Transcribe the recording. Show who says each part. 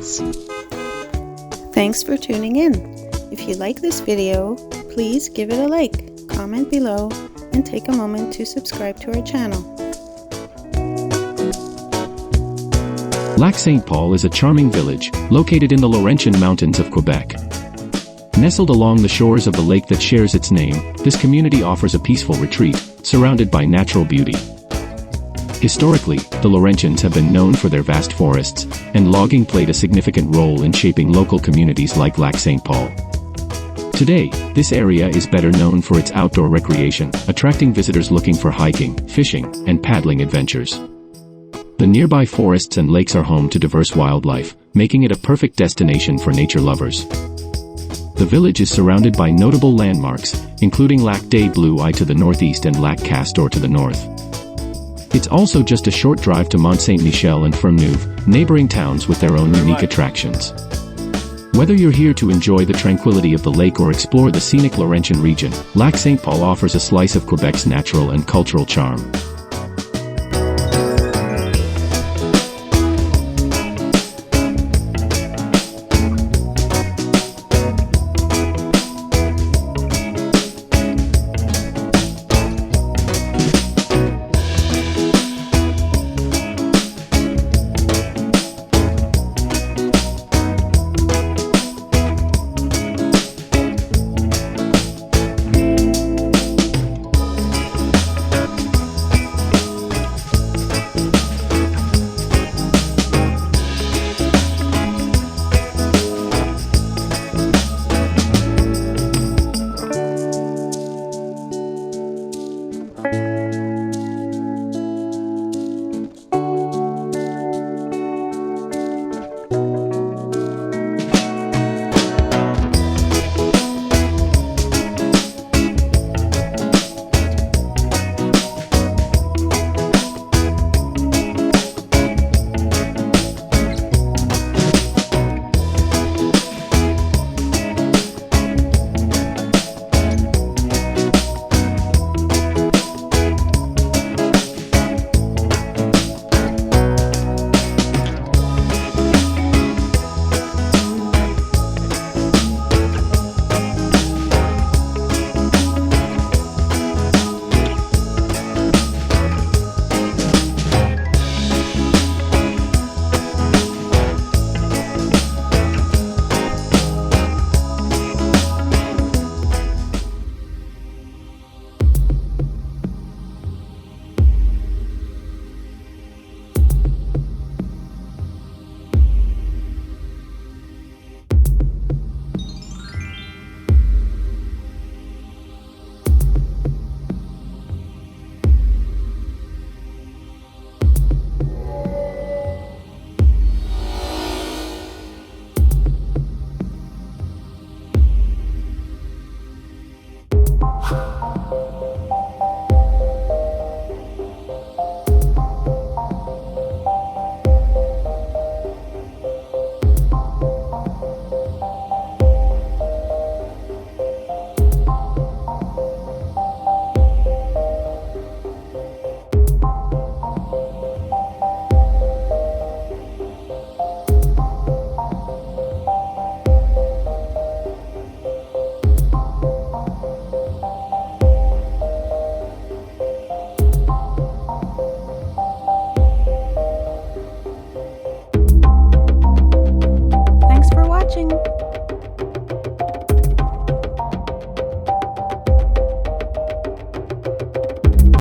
Speaker 1: friends. Thanks for tuning in. If you like this video, please give it a like, comment below, and take a moment to subscribe to our channel.
Speaker 2: Lac-Saint-Paul is a charming village, located in the Laurentian Mountains of Quebec. Nestled along the shores of the lake that shares its name, this community offers a peaceful retreat, surrounded by natural beauty. Historically, the Laurentians have been known for their vast forests, and logging played a significant role in shaping local communities like Lac-Saint-Paul. Today, this area is better known for its outdoor recreation, attracting visitors looking for hiking, fishing, and paddling adventures. The nearby forests and lakes are home to diverse wildlife, making it a perfect destination for nature lovers. The village is surrounded by notable landmarks, including Lac des Blue Eye to the northeast and Lac Castor to the north. It's also just a short drive to Mont Saint-Michel and Fermeneuve, neighboring towns with their own unique attractions. Whether you're here to enjoy the tranquility of the lake or explore the scenic Laurentian region, Lac-Saint-Paul offers a slice of Quebec's natural and cultural charm.